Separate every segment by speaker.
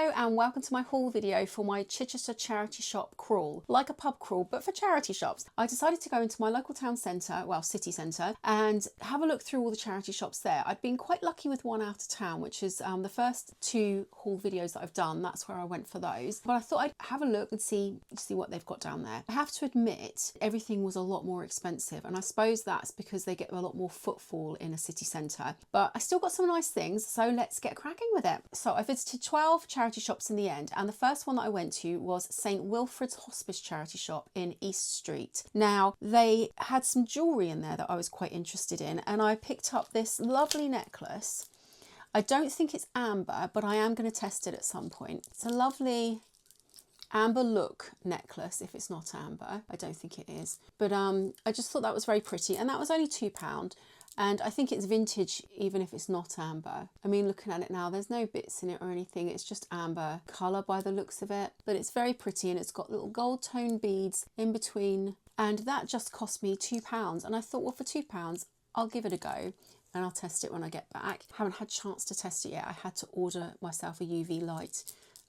Speaker 1: Hello and welcome to my haul video for my Chichester charity shop crawl. Like a pub crawl, but for charity shops. I decided to go into my local town centre, well city centre, and have a look through all the charity shops there. I've been quite lucky with one out of town, which is the first two haul videos that I've done. That's where I went for those. But I thought I'd have a look and see what they've got down there. I have to admit, everything was a lot more expensive, and I suppose that's because they get a lot more footfall in a city centre. But I still got some nice things, so let's get cracking with it. So I visited 12 charity shops in the end, and the first one that I went to was St Wilfrid's Hospice charity shop in East Street. Now, they had some jewellery in there that I was quite interested in, and I picked up this lovely necklace. I don't think it's amber, but I am going to test it at some point. It's a lovely amber look necklace. If it's not amber, I don't think it is, but I just thought that was very pretty, and that was only £2. And I think it's vintage even if it's not amber. I mean, looking at it now, there's no bits in it or anything. It's just amber colour by the looks of it. But it's very pretty, and it's got little gold tone beads in between. And that just cost me £2. And I thought, well, for £2, I'll give it a go. And I'll test it when I get back. Haven't had a chance to test it yet. I had to order myself a UV light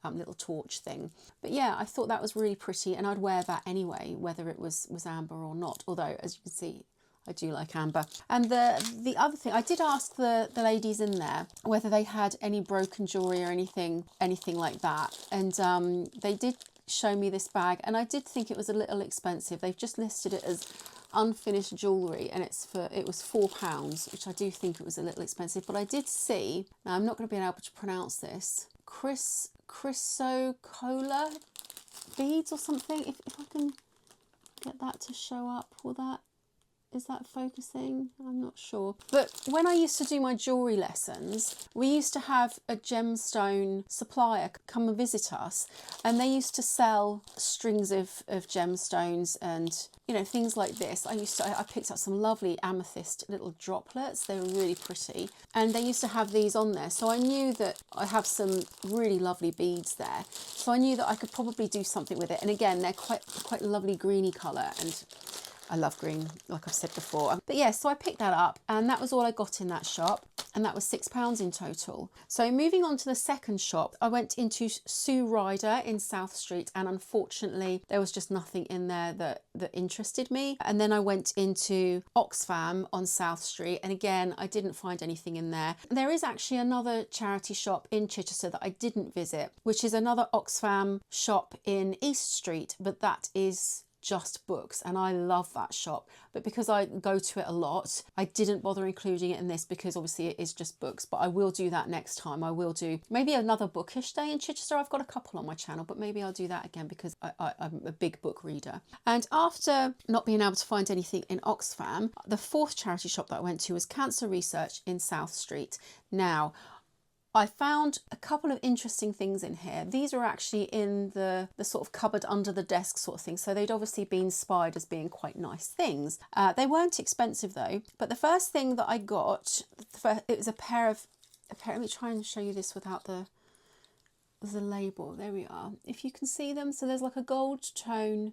Speaker 1: little torch thing. But yeah, I thought that was really pretty, and I'd wear that anyway, whether it was amber or not. Although, as you can see, I do like amber. And the other thing, I did ask the ladies in there whether they had any broken jewellery or anything like that. And they did show me this bag, and I did think it was a little expensive. They've just listed it as unfinished jewellery, and it was £4, which I do think it was a little expensive. But I did see, now I'm not going to be able to pronounce this, chrysocolla beads or something. If I can get that to show up, is that focusing? I'm not sure. But when I used to do my jewellery lessons, we used to have a gemstone supplier come and visit us, and they used to sell strings of gemstones and, you know, things like this. I picked up some lovely amethyst little droplets. They were really pretty, and they used to have these on there. So I knew that I have some really lovely beads there. So I knew that I could probably do something with it. And again, they're quite lovely greeny colour, and I love green, like I've said before. But yeah, so I picked that up, and that was all I got in that shop, and that was £6 in total. So moving on to the second shop, I went into Sue Ryder in South Street, and unfortunately there was just nothing in there that interested me. And then I went into Oxfam on South Street, and again, I didn't find anything in there. There is actually another charity shop in Chichester that I didn't visit, which is another Oxfam shop in East Street, but that is just books, and I love that shop. But because I go to it a lot, I didn't bother including it in this, because obviously it is just books. But I will do that next time. I will do maybe another bookish day in Chichester. I've got a couple on my channel, but maybe I'll do that again, because I'm a big book reader. And after not being able to find anything in Oxfam, the fourth charity shop that I went to was Cancer Research in South Street. Now, I found a couple of interesting things in here. These are actually in the sort of cupboard under the desk sort of thing. So they'd obviously been spied as being quite nice things. They weren't expensive though. But the first thing that I got, it was a pair of, let me try and show you this without the label. There we are. If you can see them. So there's like a gold tone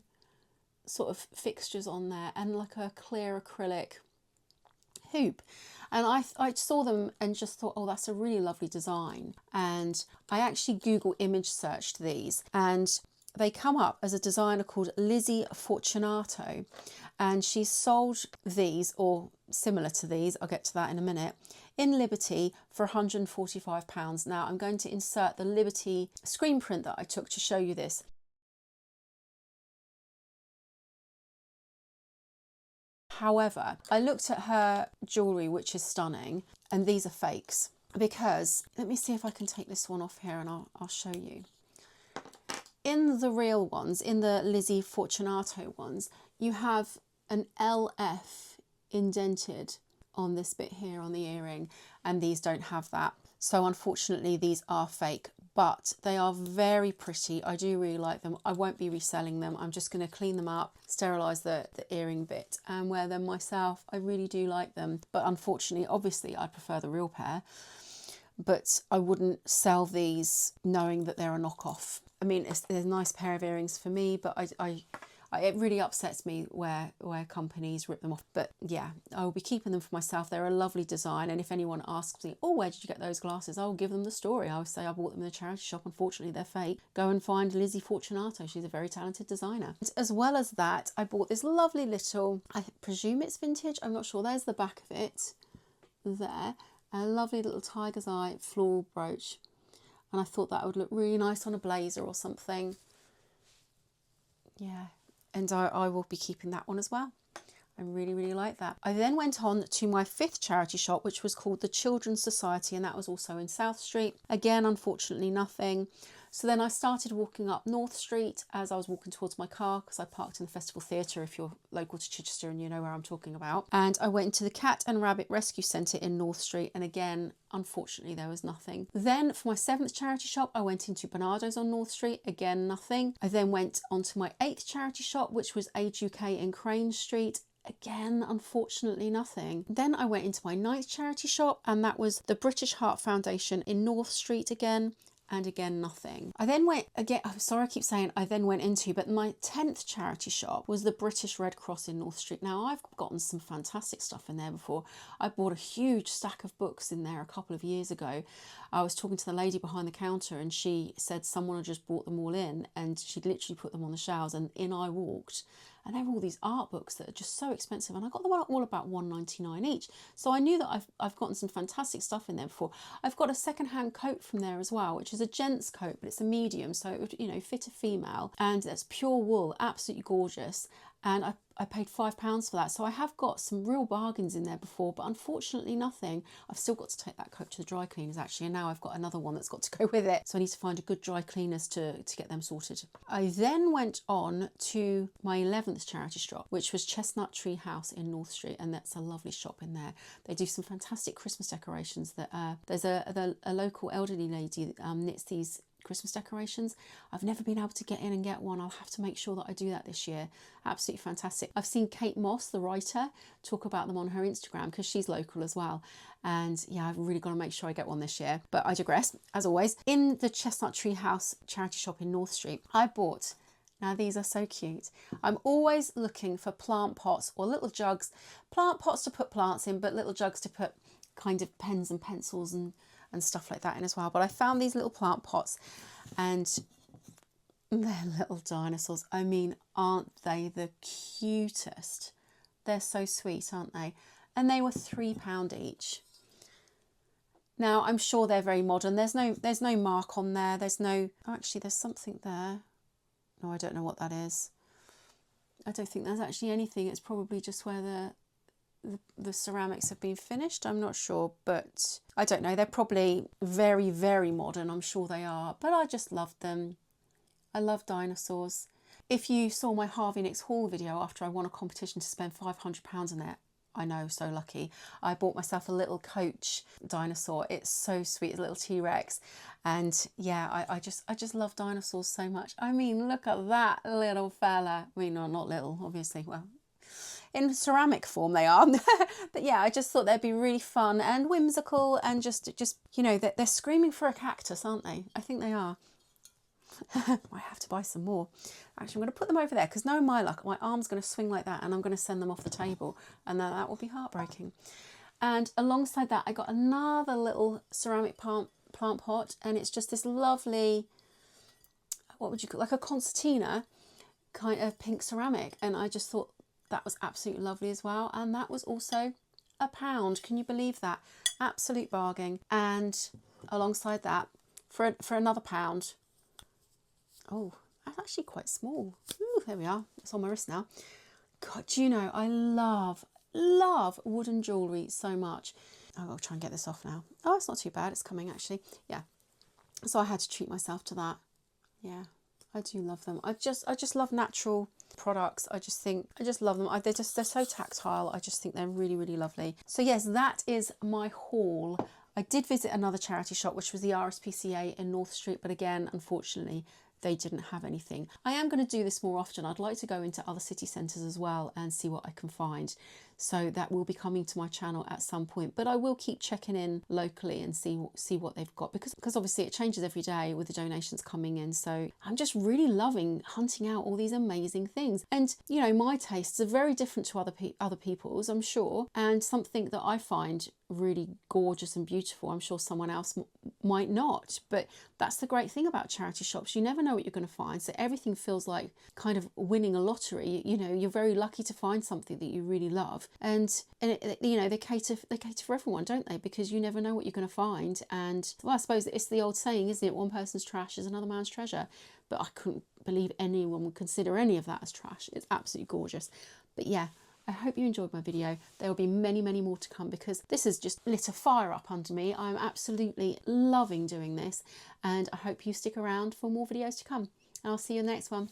Speaker 1: sort of fixtures on there, and like a clear acrylic hoop. And I saw them and just thought, oh, that's a really lovely design. And I actually Google image searched these, and they come up as a designer called Lizzie Fortunato, and she sold these, or similar to these, I'll get to that in a minute, in Liberty for £145. Now I'm going to insert the Liberty screen print that I took to show you this. However, I looked at her jewellery, which is stunning, and these are fakes, because, let me see if I can take this one off here and I'll show you. In the real ones, in the Lizzie Fortunato ones, you have an LF indented on this bit here on the earring, and these don't have that. So unfortunately these are fake, but they are very pretty. I do really like them. I won't be reselling them. I'm just going to clean them up, sterilise the earring bit and wear them myself. I really do like them. But unfortunately, obviously, I prefer the real pair. But I wouldn't sell these knowing that they're a knockoff. I mean, they're a nice pair of earrings for me, but I It really upsets me where companies rip them off. But yeah, I'll be keeping them for myself. They're a lovely design. And if anyone asks me, oh, where did you get those glasses? I'll give them the story. I would say I bought them in a charity shop. Unfortunately, they're fake. Go and find Lizzie Fortunato. She's a very talented designer. As well as that, I bought this lovely little, I presume it's vintage. I'm not sure. There's the back of it there. A lovely little tiger's eye floral brooch. And I thought that would look really nice on a blazer or something. Yeah, and I will be keeping that one as well. I really, really like that. I then went on to my 5th charity shop, which was called the Children's Society, and that was also in South Street. Again, unfortunately, nothing. So then I started walking up North Street as I was walking towards my car, because I parked in the Festival Theatre, if you're local to Chichester and you know where I'm talking about. And I went into the Cat and Rabbit Rescue Centre in North Street, and again, unfortunately, there was nothing. Then for my 7th charity shop, I went into Bernardo's on North Street, again, nothing. I then went on to my 8th charity shop, which was Age UK in Crane Street. Again, unfortunately, nothing. Then I went into my 9th charity shop, and that was the British Heart Foundation in North Street again. And again, nothing. I then went again, I'm sorry I keep saying I then went into, but my 10th charity shop was the British Red Cross in North Street. Now, I've gotten some fantastic stuff in there before. I bought a huge stack of books in there a couple of years ago. I was talking to the lady behind the counter, and she said someone had just brought them all in, and she'd literally put them on the shelves, and in I walked. And there were all these art books that are just so expensive, and I got them all about £1.99 each. So I knew that I've gotten some fantastic stuff in there before. I've got a second-hand coat from there as well, which is a gent's coat, but it's a medium, so it would, you know, fit a female. And it's pure wool, absolutely gorgeous. And I paid £5 for that. So I have got some real bargains in there before, but unfortunately nothing. I've still got to take that coat to the dry cleaners actually, and now I've got another one that's got to go with it. So I need to find a good dry cleaners to get them sorted. I then went on to my 11th charity shop, which was Chestnut Tree House in North Street, and that's a lovely shop in there. They do some fantastic Christmas decorations. There's a local elderly lady that knits these Christmas decorations. I've never been able to get in and get one. I'll have to make sure that I do that this year. Absolutely fantastic. I've seen Kate Moss, the writer, talk about them on her Instagram, because she's local as well. And yeah, I've really got to make sure I get one this year. But I digress, as always. In the Chestnut Tree House charity shop in North Street, I bought, now these are so cute. I'm always looking for plant pots or little jugs. Plant pots to put plants in, but little jugs to put kind of pens and pencils and stuff like that in as well. But I found these little plant pots, and they're little dinosaurs. I mean, aren't they the cutest? They're so sweet, aren't they? And they were £3 each. Now, I'm sure they're very modern. There's no mark on there. There's no, actually there's something there. No, I don't know what that is. I don't think there's actually anything. It's probably just where the ceramics have been finished. I'm not sure, but I don't know. They're probably very, very modern. I'm sure they are, but I just loved them. I love dinosaurs. If you saw my Harvey Nicks haul video after I won a competition to spend £500 on it, I know, so lucky. I bought myself a little Coach dinosaur. It's so sweet, a little T-Rex. And yeah, I just love dinosaurs so much. I mean, look at that little fella. I mean, no, not little, obviously. Well, in ceramic form they are. But yeah, I just thought they'd be really fun and whimsical, and just you know, they're screaming for a cactus, aren't they? I think they are. I have to buy some more. Actually, I'm going to put them over there, because knowing my luck, my arm's going to swing like that and I'm going to send them off the table, and that will be heartbreaking. And alongside that, I got another little ceramic plant pot, and it's just this lovely, what would you call, like a concertina kind of pink ceramic, and I just thought that was absolutely lovely as well. And that was also £1. Can you believe that? Absolute bargain. And alongside that, for another £1, oh, that's actually quite small. Ooh, there we are. It's on my wrist now. God, do you know, I love wooden jewellery so much. Oh, I'll try and get this off now. Oh, it's not too bad. It's coming, actually. Yeah. So I had to treat myself to that. Yeah, I do love them. I just love natural products. I just love them. They're so tactile. I just think they're really, really lovely. So yes, that is my haul. I did visit another charity shop, which was the RSPCA in North Street, but again, unfortunately, they didn't have anything. I am going to do this more often. I'd like to go into other city centres as well and see what I can find. So that will be coming to my channel at some point, but I will keep checking in locally and see what they've got, because obviously it changes every day with the donations coming in. So I'm just really loving hunting out all these amazing things. And you know, my tastes are very different to other people's, I'm sure, and something that I find really gorgeous and beautiful, I'm sure someone else might not. But that's the great thing about charity shops, you never know what you're going to find. So everything feels like kind of winning a lottery. You know, you're very lucky to find something that you really love, and you know, they cater for everyone, don't they? Because you never know what you're going to find. And well, I suppose it's the old saying, isn't it, one person's trash is another man's treasure. But I couldn't believe anyone would consider any of that as trash. It's absolutely gorgeous. But yeah, I hope you enjoyed my video. There will be many, many more to come, because this has just lit a fire up under me. I'm absolutely loving doing this, and I hope you stick around for more videos to come. And I'll see you in the next one.